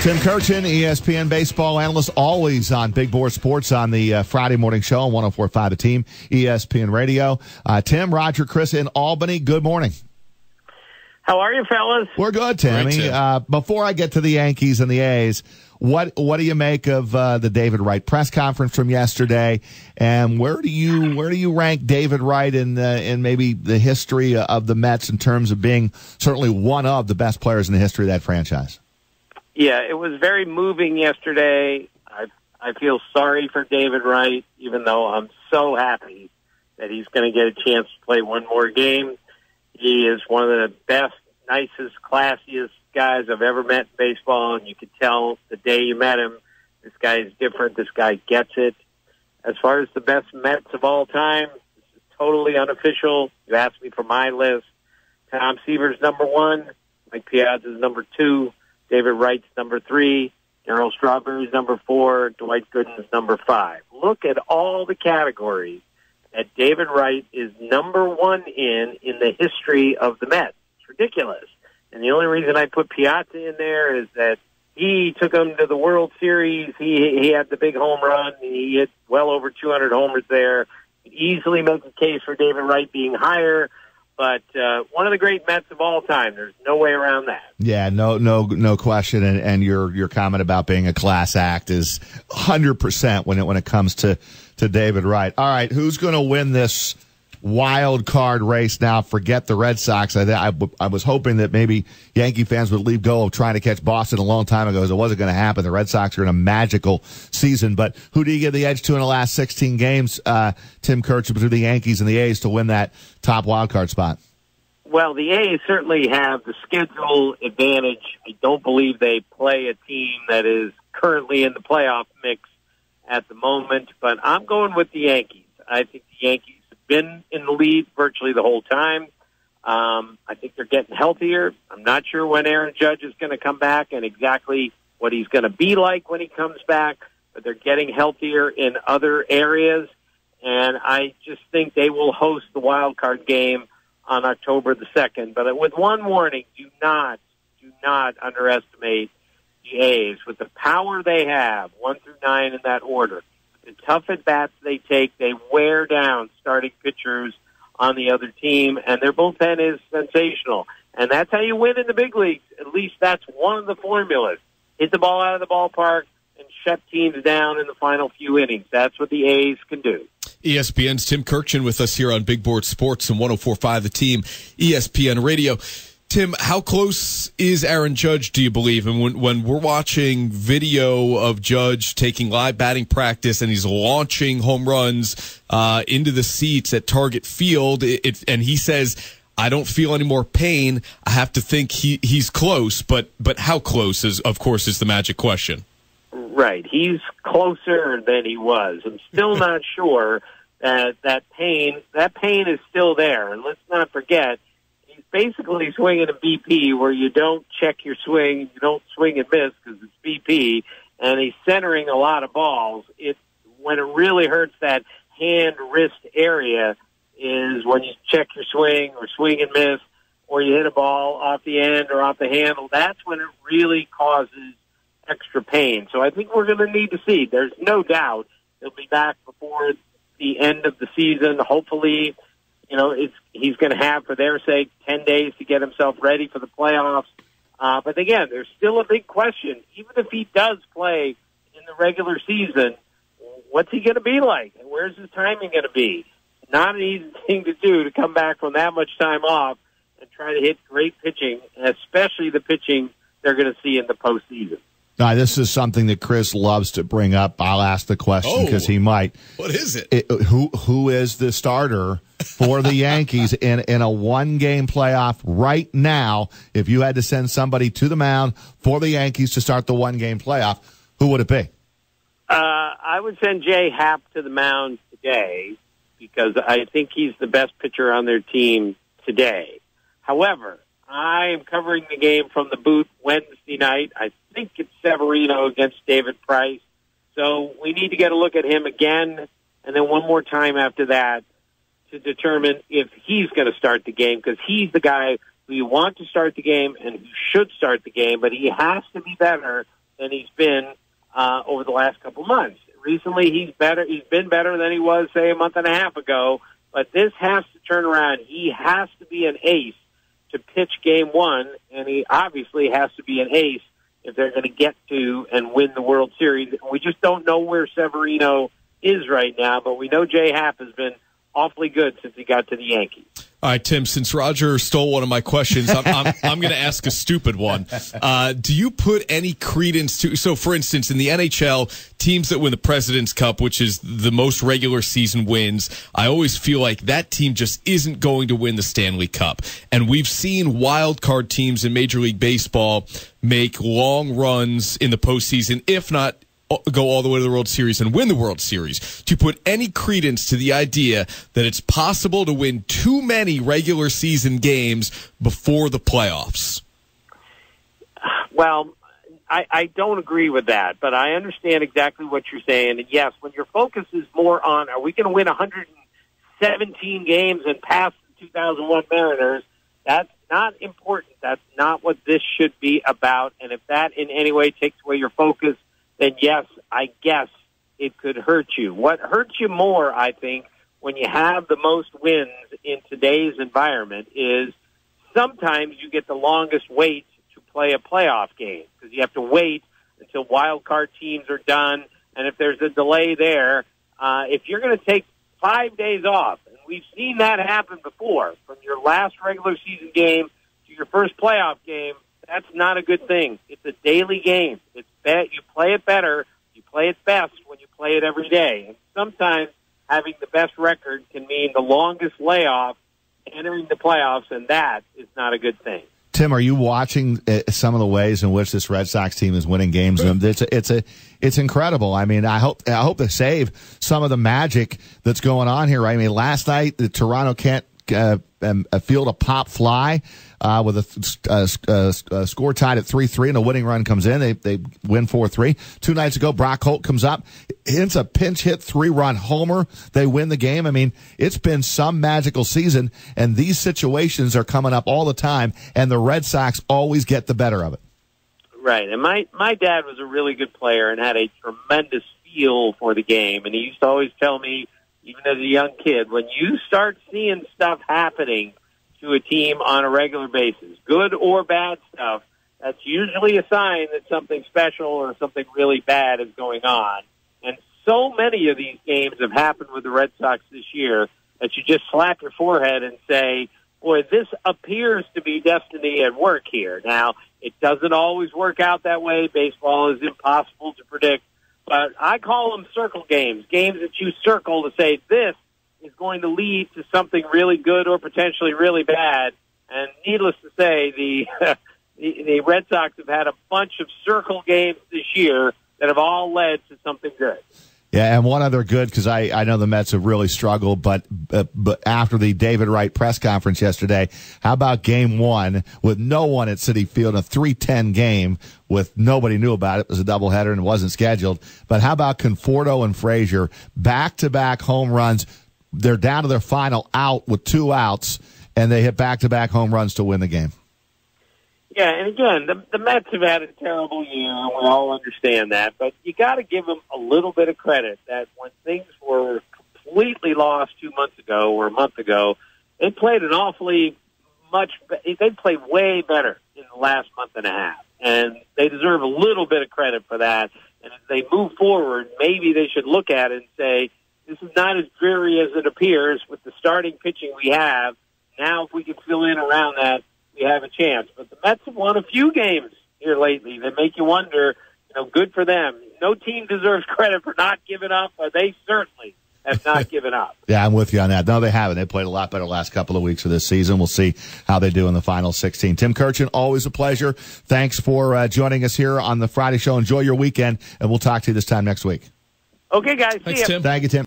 Tim Kurkjian, ESPN baseball analyst, always on Big Board Sports on the Friday morning show on 104.5 The Team, ESPN Radio. Tim, Roger, Chris in Albany, good morning. How are you, fellas? We're good, Tammy. Before I get to the Yankees and the A's, what do you make of the David Wright press conference from yesterday? And where do you rank David Wright in maybe the history of the Mets in terms of being certainly one of the best players in the history of that franchise? Yeah, it was very moving yesterday. I feel sorry for David Wright, even though I'm so happy that he's going to get a chance to play one more game. He is one of the best, nicest, classiest guys I've ever met in baseball, and you could tell the day you met him, this guy is different, this guy gets it. As far as the best Mets of all time, this is totally unofficial. You asked me for my list. Tom Seaver's number 1, Mike Piazza's number 2, David Wright's number 3, Darryl Strawberry's number 4, Dwight Gooden's number 5. Look at all the categories that David Wright is number 1 in the history of the Mets. It's ridiculous. And the only reason I put Piazza in there is that he took them to the World Series. He had the big home run. He hit well over 200 homers there. Easily make a case for David Wright being higher. But one of the great Mets of all time. There's no way around that. Yeah, no question. And your comment about being a class act is 100% when it comes to David Wright. All right, who's going to win this wild card race now? Forget the Red Sox. I was hoping that maybe Yankee fans would leave go of trying to catch Boston a long time ago, as it wasn't going to happen. The Red Sox are in a magical season. But who do you give the edge to in the last 16 games, Tim Kurkjian, between the Yankees and the A's to win that top wild card spot? Well, the A's certainly have the schedule advantage. I don't believe they play a team that is currently in the playoff mix at the moment, but I'm going with the Yankees. I think the Yankees have been in the lead virtually the whole time. I think they're getting healthier. I'm not sure when Aaron Judge is going to come back and exactly what he's going to be like when he comes back, but they're getting healthier in other areas, and I just think they will host the wild card game on October the 2nd. But with one warning, do not underestimate the A's. With the power they have, 1 through 9 in that order, the tough at-bats they take, they wear down starting pitchers on the other team, and their bullpen is sensational. And that's how you win in the big leagues. At least that's one of the formulas. Hit the ball out of the ballpark and shut teams down in the final few innings. That's what the A's can do. ESPN's Tim Kurkjian with us here on Big Board Sports and 104.5 The Team, ESPN Radio. Tim, how close is Aaron Judge, do you believe? And when we're watching video of Judge taking live batting practice and he's launching home runs into the seats at Target Field, and he says, I don't feel any more pain, I have to think he's close. But how close, is the magic question. Right. He's closer than he was. I'm still not sure that pain is still there. And let's not forget, he's basically swinging a BP where you don't check your swing, you don't swing and miss because it's BP, and he's centering a lot of balls. When it really hurts that hand-wrist area is when you check your swing or swing and miss, or you hit a ball off the end or off the handle. That's when it really causes extra pain. So I think we're going to need to see. There's no doubt he'll be back before the end of the season. Hopefully, he's going to have, for their sake, 10 days to get himself ready for the playoffs. But again, there's still a big question. Even if he does play in the regular season, what's he going to be like? And where's his timing going to be? Not an easy thing to do, to come back from that much time off and try to hit great pitching, especially the pitching they're going to see in the postseason. This is something that Chris loves to bring up. I'll ask the question because he might. What is it? Who is the starter for the Yankees in a one-game playoff right now? If you had to send somebody to the mound for the Yankees to start the one-game playoff, who would it be? I would send Jay Happ to the mound today because I think he's the best pitcher on their team today. However, I am covering the game from the booth Wednesday night. I think it's Severino against David Price. So we need to get a look at him again and then one more time after that to determine if he's going to start the game, because he's the guy who you want to start the game and who should start the game, but he has to be better than than he's been over the last couple months. Recently, he's better. He's been better than he was, say, a month and a half ago. But this has to turn around. He has to be an ace to pitch Game 1, and he obviously has to be an ace if they're going to get to and win the World Series. We just don't know where Severino is right now, but we know Jay Happ has been awfully good since he got to the Yankees. All right, Tim, since Roger stole one of my questions, I'm going to ask a stupid one. Do you put any credence to, so for instance, in the NHL, teams that win the President's Cup, which is the most regular season wins, I always feel like that team just isn't going to win the Stanley Cup. And we've seen wild card teams in Major League Baseball make long runs in the postseason, if not go all the way to the World Series and win the World Series. Do you put any credence to the idea that it's possible to win too many regular season games before the playoffs? Well, I don't agree with that, but I understand exactly what you're saying. And yes, when your focus is more on, are we going to win 117 games and pass the 2001 Mariners, that's not important. That's not what this should be about. And if that in any way takes away your focus, then yes, I guess it could hurt you. What hurts you more, I think, when you have the most wins in today's environment is sometimes you get the longest wait to play a playoff game because you have to wait until wild card teams are done. And if there's a delay there, if you're going to take 5 days off, and we've seen that happen before, from your last regular season game to your first playoff game, that's not a good thing. It's a daily game. It's you play it better, you play it best when you play it every day. And sometimes having the best record can mean the longest layoff entering the playoffs, and that is not a good thing. Tim, are you watching some of the ways in which this Red Sox team is winning games? It's incredible. I mean, I hope they save some of the magic that's going on here. Right? I mean, last night the Toronto can't field a pop fly with a score tied at 3-3, and a winning run comes in. They win 4-3. 2 nights ago, Brock Holt comes up, hits a pinch hit 3-run homer. They win the game. I mean, it's been some magical season, and these situations are coming up all the time, and the Red Sox always get the better of it. Right, and my dad was a really good player and had a tremendous feel for the game, and he used to always tell me, even as a young kid, when you start seeing stuff happening to a team on a regular basis, good or bad stuff, that's usually a sign that something special or something really bad is going on. And so many of these games have happened with the Red Sox this year that you just slap your forehead and say, boy, this appears to be destiny at work here. Now, it doesn't always work out that way. Baseball is impossible to predict. But I call them circle games, games that you circle to say this is going to lead to something really good or potentially really bad. And needless to say, the Red Sox have had a bunch of circle games this year that have all led to something good. Yeah, and one other good, because I know the Mets have really struggled, but after the David Wright press conference yesterday, how about Game 1 with no one at Citi Field, a 3-10 game with nobody knew about it. It was a doubleheader and it wasn't scheduled. But how about Conforto and Frazier, back-to-back home runs? They're down to their final out with 2 outs, and they hit back-to-back home runs to win the game. Yeah, and again, the Mets have had a terrible year, and we all understand that. But you got to give them a little bit of credit that when things were completely lost 2 months ago or a month ago, they played an awfully much. They played way better in the last month and a half, and they deserve a little bit of credit for that. And as they move forward, maybe they should look at it and say, this is not as dreary as it appears with the starting pitching we have. Now, if we can fill in around that, we have a chance. But the Mets have won a few games here lately that make you wonder, good for them. No team deserves credit for not giving up, but they certainly have not given up. Yeah, I'm with you on that. No, they haven't. They played a lot better the last couple of weeks of this season. We'll see how they do in the final 16. Tim Kurkjian, always a pleasure. Thanks for joining us here on the Friday show. Enjoy your weekend, and we'll talk to you this time next week. Okay, guys. Thanks, see ya. Tim. Thank you, Tim.